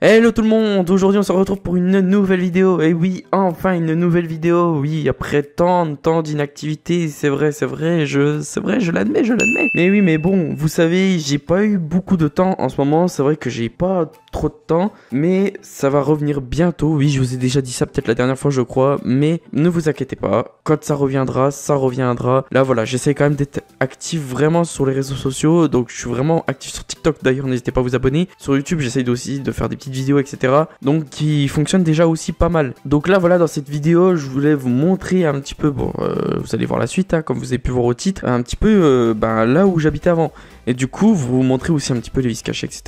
Hello tout le monde, aujourd'hui on se retrouve pour une nouvelle vidéo. Et oui, enfin une nouvelle vidéo. Oui, après tant de temps d'inactivité, c'est vrai, je l'admets. Mais oui, mais bon, vous savez, j'ai pas eu beaucoup de temps en ce moment. C'est vrai que j'ai pas trop de temps, mais ça va revenir bientôt. Oui, je vous ai déjà dit ça peut-être la dernière fois, je crois, mais ne vous inquiétez pas. Quand ça reviendra, ça reviendra. Là, voilà, j'essaie quand même d'être actif vraiment sur les réseaux sociaux. Donc, je suis vraiment actif sur TikTok. D'ailleurs, n'hésitez pas à vous abonner. Sur YouTube, j'essaie aussi de faire des petites vidéos, etc. Donc, qui fonctionnent déjà aussi pas mal. Donc là, voilà, dans cette vidéo, je voulais vous montrer un petit peu. Bon, vous allez voir la suite, hein, comme vous avez pu voir au titre, un petit peu là où j'habitais avant. Et du coup, vous montrer aussi un petit peu les vis cachés, etc.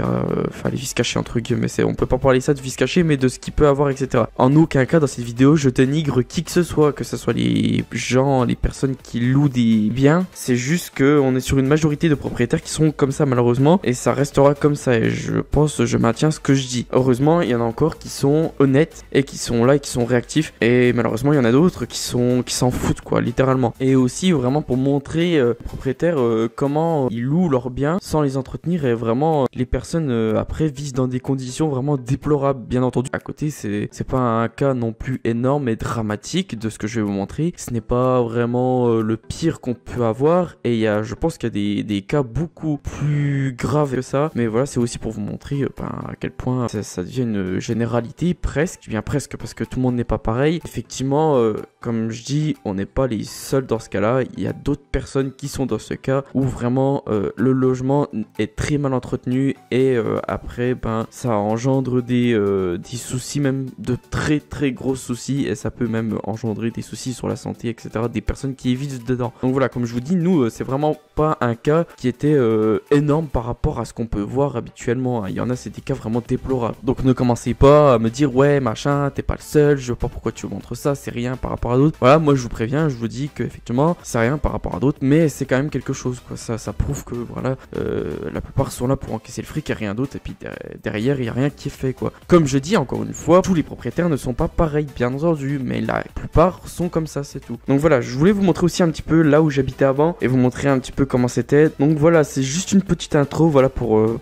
Enfin, les vis cachés entre guillemets. On peut pas parler ça de vis cachés, mais de ce qu'il peut avoir, etc. En aucun cas, dans cette vidéo, je dénigre qui que ce soit les gens, les personnes qui louent des biens. C'est juste que on est sur une majorité de propriétaires qui sont comme ça, malheureusement. Et ça restera comme ça. Et je maintiens ce que je dis. Heureusement, il y en a encore qui sont honnêtes et qui sont là et qui sont réactifs. Et malheureusement, il y en a d'autres qui s'en foutent, quoi, littéralement. Et aussi, vraiment, pour montrer aux propriétaires comment ils louent leurs biens sans les entretenir, et vraiment les personnes après vivent dans des conditions vraiment déplorables. Bien entendu, à côté c'est pas un cas non plus énorme et dramatique de ce que je vais vous montrer. Ce n'est pas vraiment le pire qu'on peut avoir, et je pense qu'il y a des cas beaucoup plus graves que ça, mais voilà, c'est aussi pour vous montrer à quel point ça devient une généralité presque, bien presque, parce que tout le monde n'est pas pareil. Effectivement, comme je dis, on n'est pas les seuls dans ce cas-là. Il y a d'autres personnes qui sont dans ce cas où vraiment le logement est très mal entretenu, et après ça engendre des soucis, même de très très gros soucis, et ça peut même engendrer des soucis sur la santé, etc. des personnes qui y vivent dedans. Donc voilà, comme je vous dis, nous c'est vraiment pas un cas qui était énorme par rapport à ce qu'on peut voir habituellement. Il y en a, c'est des cas vraiment déplorables. Donc ne commencez pas à me dire ouais machin, t'es pas le seul, je vois pas pourquoi tu montres ça, c'est rien par rapport à d'autres. Voilà, moi je vous préviens, je vous dis que effectivement c'est rien par rapport à d'autres, mais c'est quand même quelque chose, quoi. Ça prouve que voilà, la plupart sont là pour encaisser le fric et rien d'autre, et puis derrière il n'y a rien qui est fait, quoi. Comme je dis encore une fois, tous les propriétaires ne sont pas pareils, bien entendu, mais la plupart sont comme ça, c'est tout. Donc voilà, je voulais vous montrer aussi un petit peu là où j'habitais avant et vous montrer un petit peu comment c'était. Donc voilà, c'est juste une petite intro, voilà, pour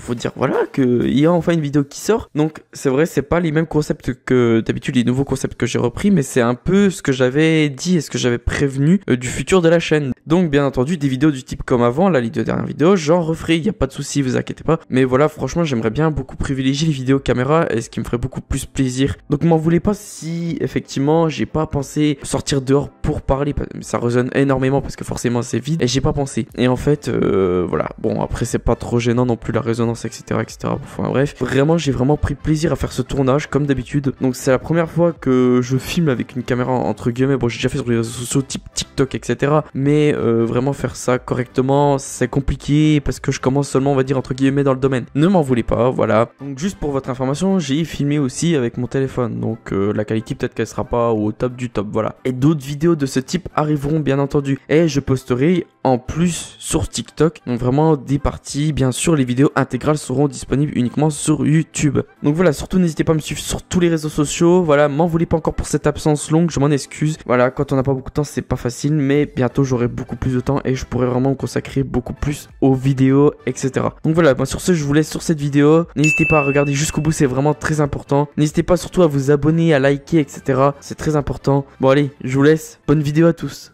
vous dire voilà qu'il y a enfin une vidéo qui sort. Donc c'est vrai, c'est pas les mêmes concepts que d'habitude, les nouveaux concepts que j'ai repris, mais c'est un peu ce que j'avais dit et ce que j'avais prévenu du futur de la chaîne. Donc bien entendu, des vidéos du type comme avant, là les deux dernières vidéos, j'en referai, il n'y a pas de souci, vous inquiétez pas. Mais voilà, franchement, j'aimerais bien beaucoup privilégier les vidéos caméra, et ce qui me ferait beaucoup plus plaisir. Donc m'en voulez pas si effectivement j'ai pas pensé sortir dehors pour parler, ça résonne énormément parce que forcément c'est vide, et j'ai pas pensé. Et en fait voilà, bon après c'est pas trop gênant non plus la résonance, etc. Enfin bref, vraiment j'ai vraiment pris plaisir à faire ce tournage comme d'habitude. Donc c'est la première fois que je filme avec une caméra entre guillemets. Bon, j'ai déjà fait sur les réseaux sociaux type TikTok, etc. Mais vraiment faire ça correctement, c'est compliqué parce que je commence seulement, on va dire, entre guillemets, dans le domaine. Ne m'en voulez pas, voilà. Donc juste pour votre information, j'ai filmé aussi avec mon téléphone. Donc la qualité, peut-être qu'elle sera pas au top du top, voilà. Et d'autres vidéos de ce type arriveront, bien entendu. Et je posterai en plus sur TikTok. Donc vraiment des parties, bien sûr, les vidéos intégrales seront disponibles uniquement sur YouTube. Donc voilà, surtout n'hésitez pas à me suivre sur tous les réseaux sociaux. Voilà, m'en voulez pas encore pour cette absence longue, je m'en excuse. Voilà, quand on n'a pas beaucoup de temps, c'est pas facile, mais bientôt j'aurai beaucoup plus de temps et je pourrai vraiment me consacrer beaucoup plus aux vidéos, etc. Donc voilà, moi sur ce, je vous laisse sur cette vidéo. N'hésitez pas à regarder jusqu'au bout, c'est vraiment très important. N'hésitez pas surtout à vous abonner, à liker, etc. C'est très important. Bon allez, je vous laisse. Bonne vidéo à tous.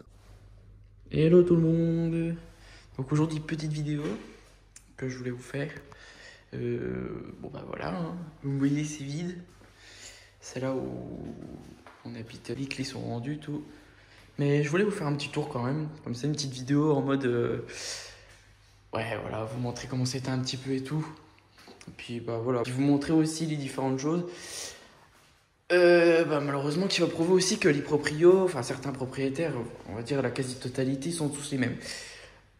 Hello tout le monde. Donc aujourd'hui, petite vidéo que je voulais vous faire. Bon bah voilà, hein. Vous voyez, c'est vide. C'est là où on habite. Les clés sont rendues, tout. Mais je voulais vous faire un petit tour quand même. Comme ça, une petite vidéo en mode... ouais, voilà, vous montrer comment c'était un petit peu et tout. Et puis bah voilà. Puis vous montrer aussi les différentes choses. Malheureusement, qui va prouver aussi que les proprios, enfin certains propriétaires, on va dire la quasi-totalité, sont tous les mêmes.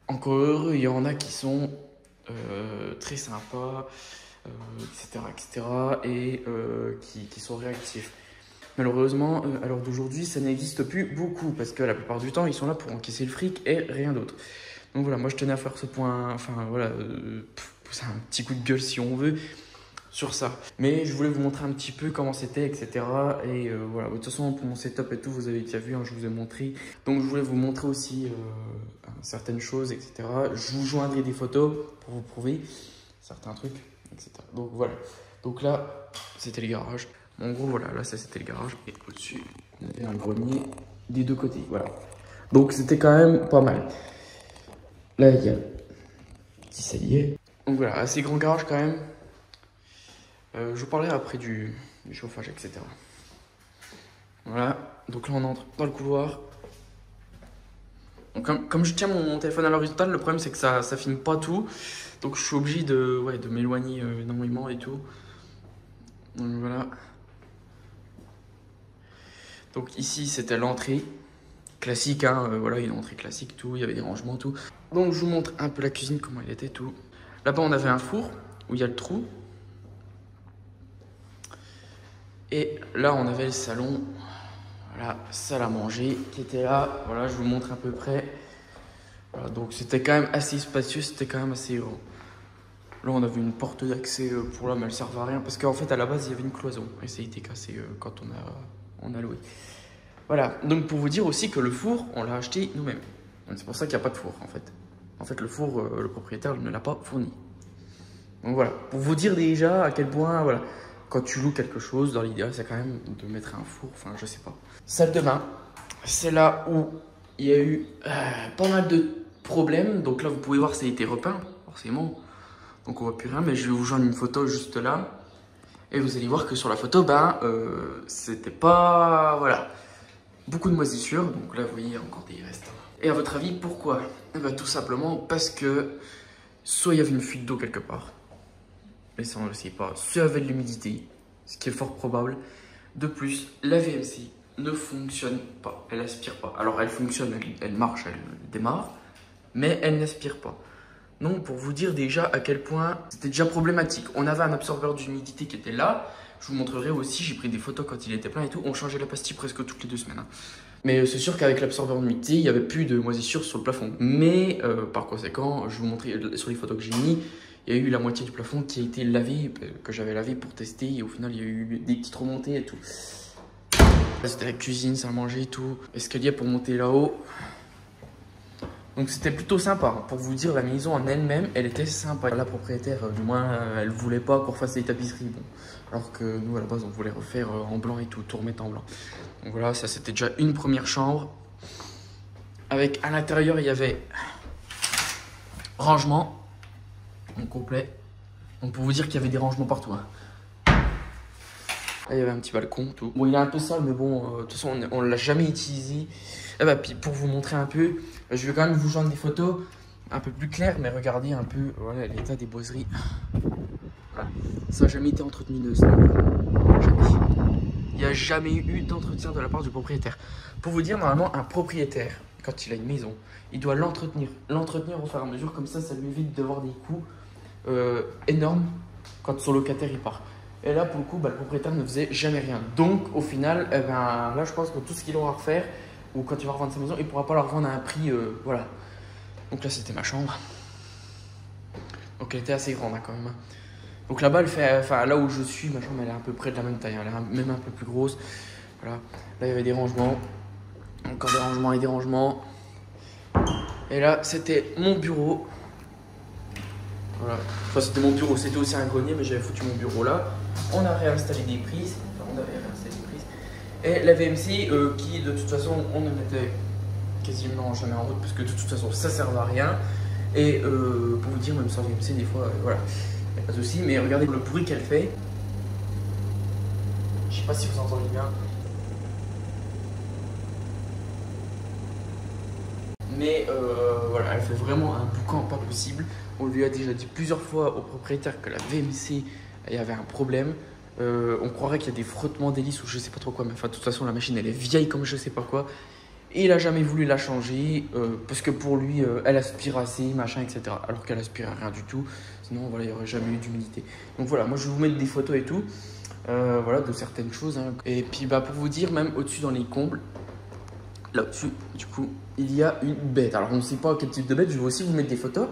Encore heureux, il y en a qui sont très sympas, etc. et qui sont réactifs. Malheureusement, à l'heure d'aujourd'hui, ça n'existe plus beaucoup parce que la plupart du temps, ils sont là pour encaisser le fric et rien d'autre. Donc voilà, moi je tenais à faire ce point, enfin voilà, c'est un petit coup de gueule si on veut sur ça. Mais je voulais vous montrer un petit peu comment c'était, etc. Et voilà, de toute façon pour mon setup et tout, vous avez déjà vu, hein, je vous ai montré. Donc je voulais vous montrer aussi certaines choses, etc. Je vous joindrai des photos pour vous prouver certains trucs, etc. Donc voilà. Donc là, c'était le garage. En gros, voilà, là, ça c'était le garage. Et au-dessus, on avait un grenier des deux côtés. Voilà. Donc c'était quand même pas mal. Là, il y a petit cellier. Donc voilà, assez grand garage quand même. Je vous parlerai après du chauffage, etc. Voilà. Donc là, on entre dans le couloir. Donc, comme je tiens mon téléphone à l'horizontale, le problème c'est que ça filme pas tout. Donc je suis obligé de m'éloigner énormément et tout. Donc voilà. Donc ici c'était l'entrée classique, hein, voilà, une entrée classique, tout, il y avait des rangements, tout. Donc je vous montre un peu la cuisine, comment elle était, tout. Là-bas on avait un four où il y a le trou. Et là on avait le salon, voilà, salle à manger qui était là. Voilà, je vous montre à peu près. Voilà, donc c'était quand même assez spacieux, c'était quand même assez grand. Là on avait une porte d'accès pour là, mais elle servait à rien parce qu'en fait à la base il y avait une cloison et ça a été cassé quand on a loué. Voilà, donc pour vous dire aussi que le four, on l'a acheté nous-mêmes. C'est pour ça qu'il n'y a pas de four en fait. En fait le four, le propriétaire ne l'a pas fourni. Donc voilà, pour vous dire déjà à quel point, voilà, quand tu loues quelque chose, dans l'idéal c'est quand même de mettre un four, enfin je sais pas. Salle de bain, c'est là où il y a eu pas mal de problèmes. Donc là vous pouvez voir ça a été repeint, forcément. Donc on voit plus rien, mais je vais vous joindre une photo juste là. Et vous allez voir que sur la photo, ben, c'était pas, voilà, beaucoup de moisissures. Donc là, vous voyez encore des restes. Et à votre avis, pourquoi? Eh ben, tout simplement parce que soit il y avait une fuite d'eau quelque part, mais ça on ne le sait pas. Soit il y avait de l'humidité, ce qui est fort probable. De plus, la VMC ne fonctionne pas, elle n'aspire pas. Alors elle fonctionne, elle marche, elle démarre, mais elle n'aspire pas. Donc pour vous dire déjà à quel point c'était déjà problématique. On avait un absorbeur d'humidité qui était là. Je vous montrerai aussi, j'ai pris des photos quand il était plein et tout. On changeait la pastille presque toutes les 2 semaines. Hein. Mais c'est sûr qu'avec l'absorbeur d'humidité, il n'y avait plus de moisissures sur le plafond. Mais par conséquent, je vous montrer sur les photos que j'ai mis, il y a eu la moitié du plafond qui a été lavé, que j'avais lavé pour tester. Et au final, il y a eu des petites remontées et tout. Là, c'était la cuisine, salle à manger et tout. Escalier pour monter là-haut. Donc c'était plutôt sympa. Pour vous dire, la maison en elle-même, elle était sympa. La propriétaire, du moins, elle voulait pas qu'on refasse les tapisseries. Bon. Alors que nous, à la base, on voulait refaire en blanc et tout remettre en blanc. Donc voilà, ça c'était déjà une première chambre. Avec, à l'intérieur, il y avait rangement en complet. Donc pour vous dire qu'il y avait des rangements partout. Hein. Là, il y avait un petit balcon, tout. Bon, il est un peu sale, mais bon, de toute façon, on ne l'a jamais utilisé. Et bah, puis pour vous montrer un peu, je vais quand même vous joindre des photos un peu plus claires, mais regardez un peu voilà, l'état des boiseries. Voilà. Ça n'a jamais été entretenu de ce niveau-là. Jamais. Il n'y a jamais eu d'entretien de la part du propriétaire. Pour vous dire, normalement, un propriétaire, quand il a une maison, il doit l'entretenir. L'entretenir au fur et à mesure, comme ça lui évite d'avoir des coûts énormes quand son locataire il part. Et là, pour le coup, bah, le propriétaire ne faisait jamais rien. Donc, au final, eh ben, là, je pense que tout ce qu'il aura à refaire, ou quand il va revendre sa maison, il ne pourra pas la revendre à un prix, voilà. Donc là, c'était ma chambre. Donc elle était assez grande hein, quand même. Donc là-bas, elle fait, enfin là où je suis, ma chambre, elle est à peu près de la même taille. Hein, elle est même un peu plus grosse. Voilà. Là, il y avait des rangements. Encore des rangements et des rangements. Et là, c'était mon bureau. Voilà. Enfin, c'était mon bureau. C'était aussi un grenier, mais j'avais foutu mon bureau là. On a réinstallé des prises. Enfin, on avait réinstallé des prises. Et la VMC qui, de toute façon, on ne mettait quasiment jamais en route parce que de toute façon, ça ne servait à rien. Et pour vous dire, même sans VMC, des fois, voilà, il n'y a pas de souci. Mais regardez le bruit qu'elle fait. Je sais pas si vous entendez bien. Mais voilà, elle fait vraiment un boucan pas possible. On lui a déjà dit plusieurs fois au propriétaire que la VMC, il y avait un problème. On croirait qu'il y a des frottements d'hélice ou je sais pas trop quoi. Mais enfin, de toute façon, la machine, elle est vieille comme je sais pas quoi. Et il a jamais voulu la changer parce que pour lui, elle aspire assez, machin, etc. Alors qu'elle aspire à rien du tout. Sinon, voilà, il n'y aurait jamais eu d'humidité. Donc voilà, moi je vais vous mettre des photos et tout. Voilà, de certaines choses. Hein. Et puis bah, pour vous dire, même au-dessus dans les combles, là-dessus, du coup, il y a une bête. Alors on ne sait pas quel type de bête. Je vais aussi vous mettre des photos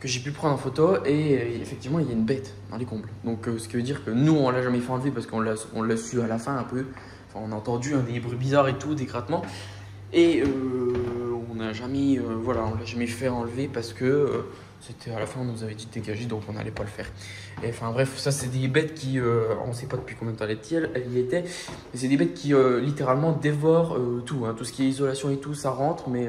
que j'ai pu prendre en photo. Et effectivement, il y a une bête dans les combles. Donc ce qui veut dire que nous, on l'a jamais fait enlever parce qu'on l'a su à la fin un peu. Enfin, on a entendu hein, des bruits bizarres et tout, des grattements. Et on n'a jamais, voilà, on l'a jamais fait enlever parce que C'était à la fin, on nous avait dit de dégager, donc on n'allait pas le faire. Et enfin bref, ça c'est des bêtes qui, on sait pas depuis combien de temps elle y était, mais c'est des bêtes qui littéralement dévorent tout, hein, tout ce qui est isolation et tout, ça rentre, mais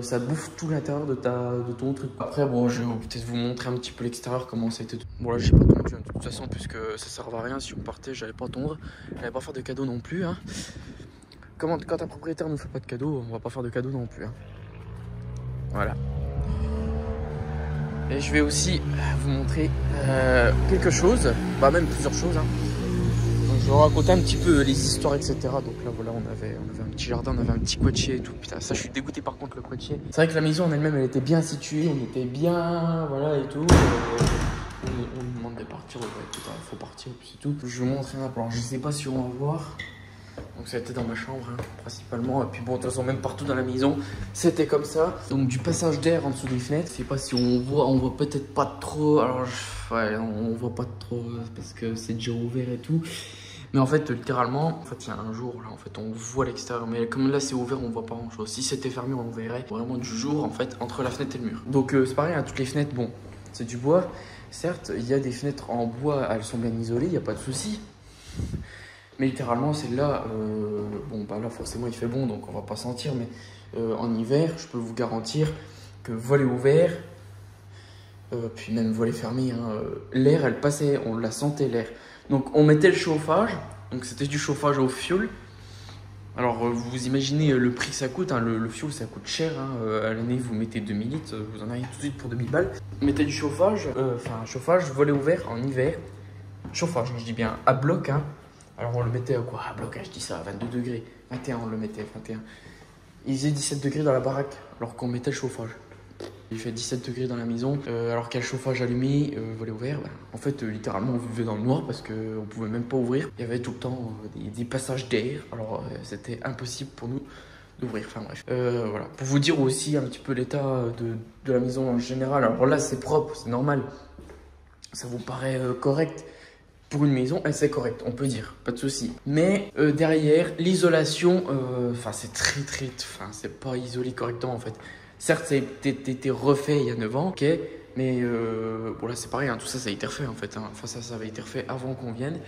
ça bouffe tout l'intérieur de ton truc. Après, bon, je vais peut-être vous montrer un petit peu l'extérieur, comment c'était. Bon, là, j'ai pas tondu, hein, de toute façon, puisque ça servait à rien. Si on partait, j'allais pas tondre. J'allais pas faire de cadeaux non plus. Hein. Quand un propriétaire nous fait pas de cadeaux, on va pas faire de cadeaux non plus. Hein. Voilà. Et je vais aussi vous montrer quelque chose, bah même plusieurs choses. Hein. Donc, je vais vous raconter un petit peu les histoires, etc. Donc là, voilà, on avait un petit jardin, on avait un petit quetchier et tout. Putain, ça, je suis dégoûté par contre, le quetchier. C'est vrai que la maison en elle-même, elle était bien située, on était bien, voilà, et tout. On nous demande de partir, ouais, putain, il faut partir, puis c'est tout. Je vais vous montrer un plan, je sais pas si on va voir. Donc ça a été dans ma chambre, hein, principalement. Et puis bon, de toute façon, même partout dans la maison, c'était comme ça. Donc du passage d'air en dessous des fenêtres. Je sais pas si on voit peut-être pas trop. Alors, ouais, on voit pas trop parce que c'est déjà ouvert et tout. Mais en fait, littéralement, en fait, il y a un jour, là, en fait, on voit l'extérieur. Mais comme là, c'est ouvert, on voit pas grand-chose. Si c'était fermé, on verrait vraiment du jour, en fait, entre la fenêtre et le mur. Donc c'est pareil, hein, toutes les fenêtres, bon, c'est du bois. Certes, il y a des fenêtres en bois, elles sont bien isolées, il n'y a pas de souci. Mais littéralement, celle-là, bon, bah là, forcément, il fait bon, donc on va pas sentir. Mais en hiver, je peux vous garantir que volet ouvert, puis même volet fermé, hein, l'air, elle passait, on la sentait, l'air. Donc, on mettait le chauffage. Donc, c'était du chauffage au fioul. Alors, vous imaginez le prix que ça coûte. Hein, le fioul, ça coûte cher. Hein, à l'année, vous mettez 2000 litres, vous en avez tout de suite pour 2000 balles. Mettez du chauffage, chauffage, volet ouvert en hiver. Chauffage, je dis bien, à bloc, hein. Alors on le mettait à quoi? À bloc, je dis ça, à 22 degrés. 21, on le mettait, 21. Il faisait 17 degrés dans la baraque, alors qu'on mettait le chauffage. Il fait 17 degrés dans la maison, alors qu'il y a le chauffage allumé, volet ouvert. Bah, en fait, littéralement, on vivait dans le noir parce qu'on pouvait même pas ouvrir. Il y avait tout le temps des passages d'air, alors c'était impossible pour nous d'ouvrir. Enfin bref, voilà. Pour vous dire aussi un petit peu l'état de la maison en général. Alors là, c'est propre, c'est normal. Ça vous paraît correct? Pour une maison, c'est correct, on peut dire, pas de souci. Mais derrière, l'isolation, c'est c'est pas isolé correctement en fait. Certes, ça a été refait il y a 9 ans, ok, mais bon là c'est pareil, hein, tout ça, ça a été refait en fait. Hein. Enfin, ça avait été refait avant qu'on vienne.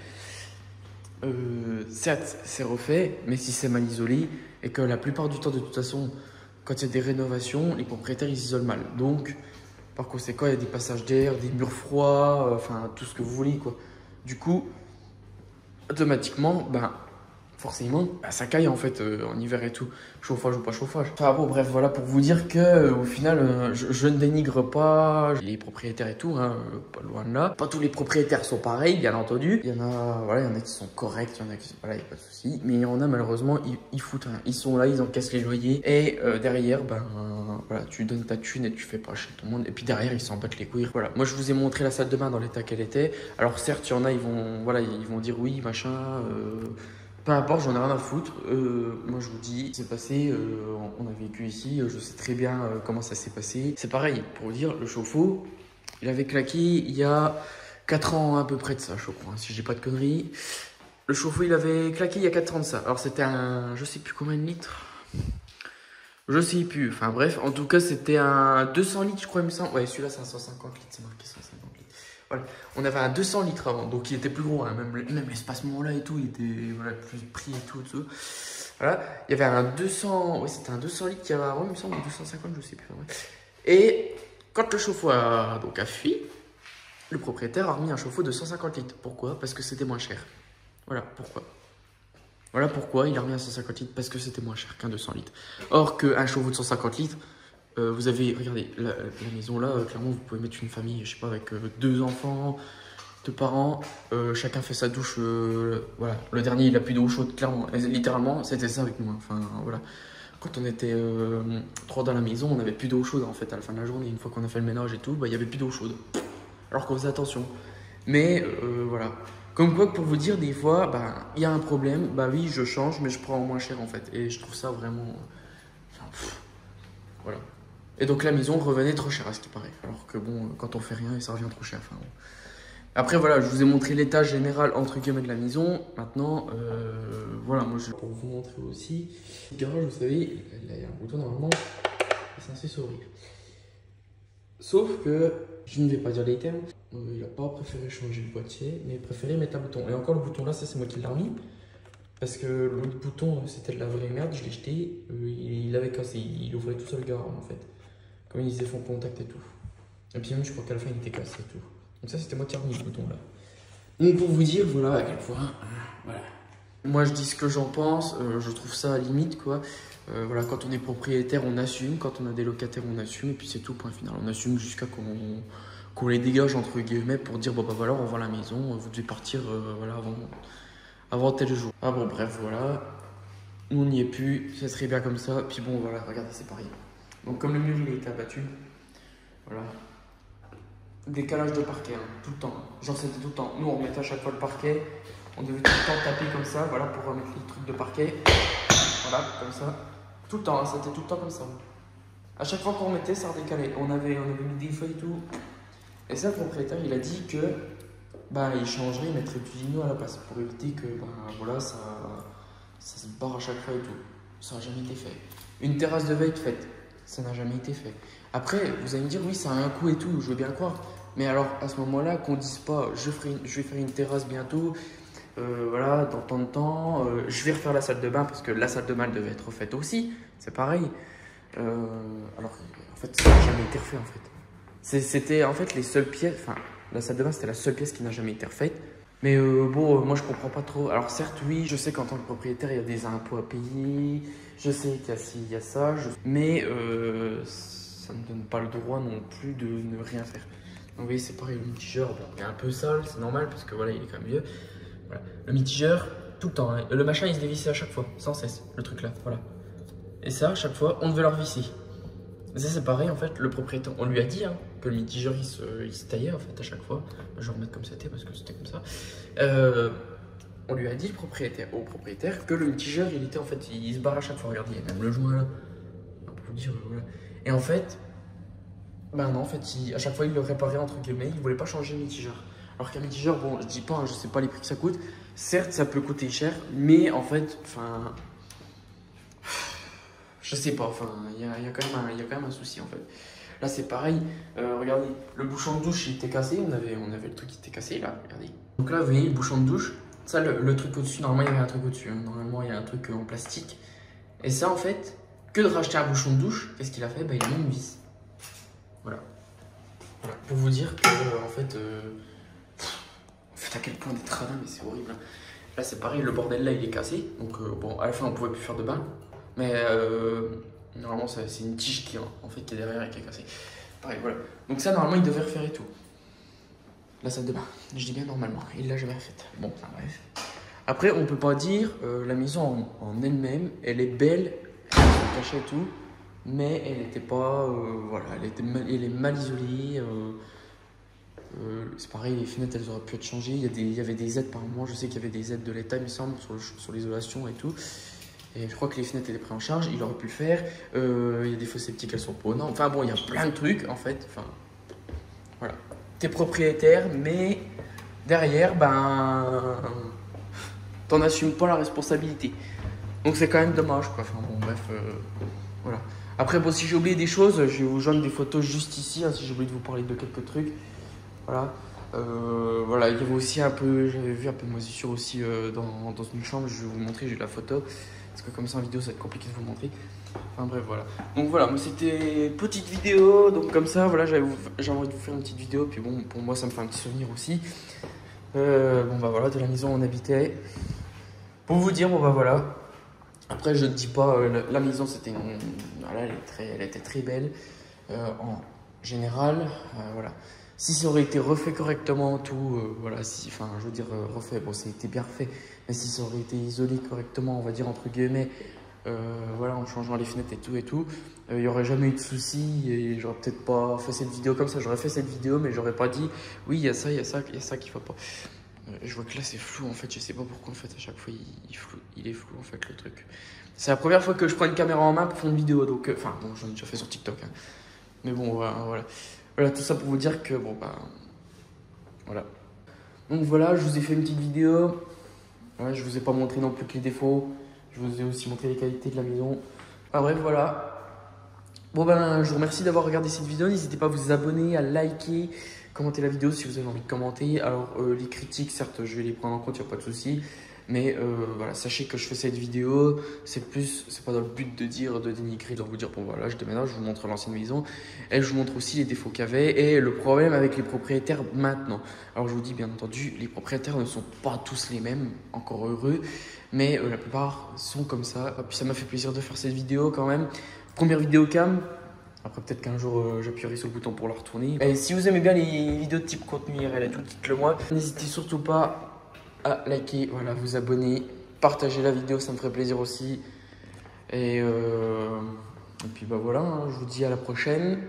Certes, c'est refait, mais si c'est mal isolé, et que la plupart du temps, de toute façon, quand il y a des rénovations, les propriétaires ils isolent mal. Donc, par conséquent, il y a des passages d'air, des murs froids, enfin tout ce que vous voulez quoi. Du coup, automatiquement, forcément, ça caille en fait en hiver et tout. Chauffage ou pas chauffage. Enfin bon, bref, voilà pour vous dire que au final, je ne dénigre pas les propriétaires et tout, hein, pas loin de là. Pas tous les propriétaires sont pareils, bien entendu. Il y en a qui sont corrects, il y en a qui, voilà, il n'y a pas de souci. Mais il y en a malheureusement, ils foutent rien. Ils sont là, ils encaissent les loyers. Et derrière, voilà, tu donnes ta thune et tu fais pas chez tout le monde. Et puis derrière, ils s'en battent les couilles. Voilà, moi je vous ai montré la salle de bain dans l'état qu'elle était. Alors certes, il y en a, ils vont dire oui, machin. Peu importe, j'en ai rien à foutre. Moi, je vous dis, c'est passé. On a vécu ici. Je sais très bien comment ça s'est passé. C'est pareil, pour vous dire, le chauffe-eau, il avait claqué il y a 4 ans à peu près de ça, je crois, si j'ai pas de conneries. Le chauffe-eau, il avait claqué il y a 4 ans de ça. Alors, c'était un, je sais plus combien de litres. Je sais plus. Enfin, bref, en tout cas, c'était un 200 litres, je crois, il me semble. Ouais, celui-là, c'est un 150 litres, c'est marqué 150 litres. Voilà. On avait un 200 litres avant, donc il était plus gros, hein. Même l'espacement là et tout, il était voilà, plus pris et tout. Voilà. Il y avait un 200, ouais, c'était un 200 litres qu'il y avait avant, il me semble, 250, je sais plus. Ouais. Et quand le chauffe-eau a fui, le propriétaire a remis un chauffe-eau de 150 litres. Pourquoi? Parce que c'était moins cher. Voilà pourquoi. Voilà pourquoi il a remis un 150 litres, parce que c'était moins cher qu'un 200 litres. Or qu'un chauffe-eau de 150 litres, vous avez, regardez, la maison là, clairement vous pouvez mettre une famille, je sais pas, avec 2 enfants, 2 parents, chacun fait sa douche, voilà. Le dernier il a plus d'eau chaude, clairement, littéralement c'était ça avec nous, hein. Enfin voilà. Quand on était 3 dans la maison, on n'avait plus d'eau chaude en fait à la fin de la journée. Une fois qu'on a fait le ménage et tout, il n'y avait plus d'eau chaude. Alors qu'on faisait attention. Mais voilà. Comme quoi, pour vous dire, des fois, il y a un problème, oui, je change, mais je prends en moins cher en fait. Et je trouve ça vraiment. Voilà. Et donc la maison revenait trop cher à ce qui paraît. Alors que bon, quand on fait rien, ça revient trop cher. Enfin, bon. Après voilà, je vous ai montré l'état général entre guillemets de la maison. Maintenant, voilà, moi je vais pour vous montrer aussi. Le garage, vous savez, il y a un bouton normalement, c'est censé s'ouvrir. Sauf que, je ne vais pas dire les termes, il n'a pas préféré changer le boîtier, mais il a préféré mettre un bouton. Et encore le bouton là, ça c'est moi qui l'ai remis. Parce que l'autre bouton, c'était de la vraie merde, je l'ai jeté, il avait cassé, il ouvrait tout seul le garage en fait. Comme ils font contact et tout. Et puis même, je crois qu'à la fin, il était cassé et tout. Donc ça, c'était moi qui ai remis ce bouton là. Donc pour vous dire, voilà à quel point, voilà. Moi, je dis ce que j'en pense, je trouve ça à limite quoi. Voilà, quand on est propriétaire, on assume, quand on a des locataires, on assume, et puis c'est tout, point final. On assume jusqu'à qu'on les dégage entre guillemets pour dire, bon bah voilà, on vend la maison, vous devez partir voilà, avant tel jour. Ah bon, bref, voilà. Nous, on n'y est plus, ça serait bien comme ça. Puis bon, voilà, regardez, c'est pareil. Donc, comme le mur, il a été abattu, voilà. Décalage de parquet, hein, tout le temps. Genre, c'était tout le temps. Nous, on remettait à chaque fois le parquet. On devait tout le temps taper comme ça, voilà, pour remettre les trucs de parquet. Voilà, comme ça. Tout le temps, hein, c'était tout le temps comme ça. À chaque fois qu'on remettait, ça redécalait. On avait mis des feuilles et tout. Et ça, le propriétaire, il a dit que bah, il changerait, il mettrait du lino à la place pour éviter que bah, voilà, ça se barre à chaque fois et tout. Ça n'a jamais été fait. Une terrasse de veille faite, ça n'a jamais été fait. Après, vous allez me dire, oui, ça a un coût et tout, je veux bien le croire. Mais alors, à ce moment-là, qu'on dise pas, je vais faire une terrasse bientôt, voilà, dans tant de temps, je vais refaire la salle de bain parce que la salle de bain devait être refaite aussi, c'est pareil. Alors, en fait, ça n'a jamais été refait en fait. C'était en fait les seules pièces, enfin, la salle de bain c'était la seule pièce qui n'a jamais été refaite. Mais bon, moi je comprends pas trop. Alors certes, oui, je sais qu'en tant que propriétaire, il y a des impôts à payer. Je sais qu'il y a ci, il y a ça. Mais ça ne donne pas le droit non plus de ne rien faire. Donc oui, c'est pareil, le mitigeur, bon, il est un peu sale, c'est normal parce que voilà, il est quand même vieux. Voilà. Le mitigeur, tout le temps, hein. Le machin il se dévissait à chaque fois, sans cesse, le truc là, voilà. Et ça, à chaque fois, on devait le revisser. Ça c'est pareil en fait, le propriétaire, on lui a dit hein, que le mitigeur il se taillait en fait à chaque fois. Je vais remettre comme c'était parce que c'était comme ça. On lui a dit au propriétaire que le mitigeur il était en fait, il se barre à chaque fois. Regardez, il y a même le joint là. Pour vous dire, voilà. Et en fait, ben non, en fait, à chaque fois il le réparait entre guillemets, il voulait pas changer le mitigeur. Alors qu'un mitigeur, bon, je dis pas, hein, je sais pas les prix que ça coûte. Certes, ça peut coûter cher, mais en fait, enfin. Je sais pas, enfin, il y a quand même un souci en fait. Là, c'est pareil. Regardez, le bouchon de douche il était cassé. On avait le truc qui était cassé là. Regardez. Donc là, vous voyez le bouchon de douche. Ça, le truc au-dessus, normalement, il y avait un truc au-dessus. Hein. Normalement, il y a un truc en plastique. Et ça, en fait, que de racheter un bouchon de douche, qu'est-ce qu'il a fait? Bah, il a mis une vis. Voilà. Voilà. Pour vous dire que, en fait, à quel point on est radin, mais c'est horrible. Hein. Là, c'est pareil. Le bordel là, il est cassé. Donc, bon, à la fin, on pouvait plus faire de bain. Mais normalement, c'est une tige qui, en fait, qui est derrière et qui est cassée. Pareil, voilà. Donc ça, normalement, il devait refaire et tout. La salle de bain, je dis bien normalement, il l'a jamais refaite. Bon, enfin, bref. Après, on peut pas dire, la maison en elle-même, elle est belle, elle se cachait et tout, mais elle n'était pas, voilà, elle est mal isolée. C'est pareil, les fenêtres, elles auraient pu être changées. Il y avait des aides par moment, je sais qu'il y avait des aides de l'État, il me semble, sur l'isolation et tout. Et je crois que les fenêtres étaient prises en charge, il aurait pu le faire. Il y a des fosses septiques, elles sont pas aux normes. Enfin bon, il y a plein de trucs en fait. Enfin, voilà. T'es propriétaire, mais derrière, ben, t'en assumes pas la responsabilité. Donc c'est quand même dommage quoi. Enfin bon, bref, voilà. Après, bon, si j'ai oublié des choses, je vais vous joindre des photos juste ici, hein, si j'ai oublié de vous parler de quelques trucs. Voilà. Voilà, il y avait aussi un peu, j'avais vu un peu de moisissure aussi dans une chambre, je vais vous montrer, j'ai la photo. Parce que comme ça en vidéo ça va être compliqué de vous montrer. Enfin bref voilà. Donc voilà, moi c'était petite vidéo. Donc comme ça voilà, j'ai envie de vous faire une petite vidéo. Puis bon pour moi ça me fait un petit souvenir aussi. Bon bah voilà, de la maison où on habitait. Pour vous dire bon bah voilà. Après je ne dis pas la maison c'était voilà, elle était très belle en général. Voilà. Si ça aurait été refait correctement, tout, voilà, si, enfin, je veux dire, refait, bon, ça a été bien refait, mais si ça aurait été isolé correctement, on va dire, entre guillemets, voilà, en changeant les fenêtres et tout, il n'y aurait jamais eu de soucis et j'aurais peut-être pas fait cette vidéo comme ça. J'aurais fait cette vidéo, mais j'aurais pas dit, oui, il y a ça, il y a ça, il y a ça qui va pas. Je vois que là, c'est flou, en fait, je sais pas pourquoi, en fait, à chaque fois, il est flou, en fait, le truc. C'est la première fois que je prends une caméra en main pour faire une vidéo, donc, enfin, bon, j'en ai déjà fait sur TikTok, hein. Mais bon, voilà. Voilà, tout ça pour vous dire que, bon, bah, voilà. Donc voilà, je vous ai fait une petite vidéo. Ouais, je vous ai pas montré non plus que les défauts. Je vous ai aussi montré les qualités de la maison. Enfin bref, voilà. Bon ben, je vous remercie d'avoir regardé cette vidéo. N'hésitez pas à vous abonner, à liker, commenter la vidéo si vous avez envie de commenter. Alors, les critiques, certes, je vais les prendre en compte, il n'y a pas de souci. Mais voilà, sachez que je fais cette vidéo, c'est pas dans le but de dire, de dénigrer, de vous dire, bon voilà, je déménage, je vous montre l'ancienne maison. Et je vous montre aussi les défauts qu'il y avait et le problème avec les propriétaires maintenant. Alors, je vous dis, bien entendu, les propriétaires ne sont pas tous les mêmes, encore heureux. Mais la plupart sont comme ça. Et puis ça m'a fait plaisir de faire cette vidéo quand même. Première vidéo cam. Après peut-être qu'un jour j'appuierai sur le bouton pour la retourner. Et si vous aimez bien les vidéos de type contenu IRL et tout, dites-le moi. N'hésitez surtout pas à liker, voilà, vous abonner, partager la vidéo, ça me ferait plaisir aussi. Et puis bah voilà, hein, je vous dis à la prochaine.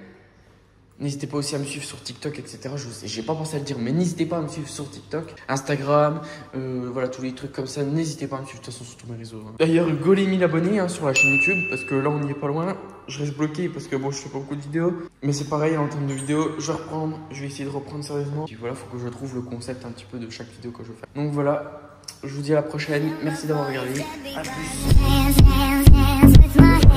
N'hésitez pas aussi à me suivre sur TikTok, etc. Je sais, j'ai pas pensé à le dire, mais n'hésitez pas à me suivre sur TikTok, Instagram, voilà, tous les trucs comme ça. N'hésitez pas à me suivre de toute façon sur tous mes réseaux. Hein. D'ailleurs, go les 1000 abonnés hein, sur la chaîne YouTube, parce que là, on n'y est pas loin. Je reste bloqué parce que bon, je fais pas beaucoup de vidéos. Mais c'est pareil, en termes de vidéos, je vais reprendre. Je vais essayer de reprendre sérieusement. Puis voilà, faut que je trouve le concept un petit peu de chaque vidéo que je fais. Donc voilà, je vous dis à la prochaine. Merci d'avoir regardé. À plus.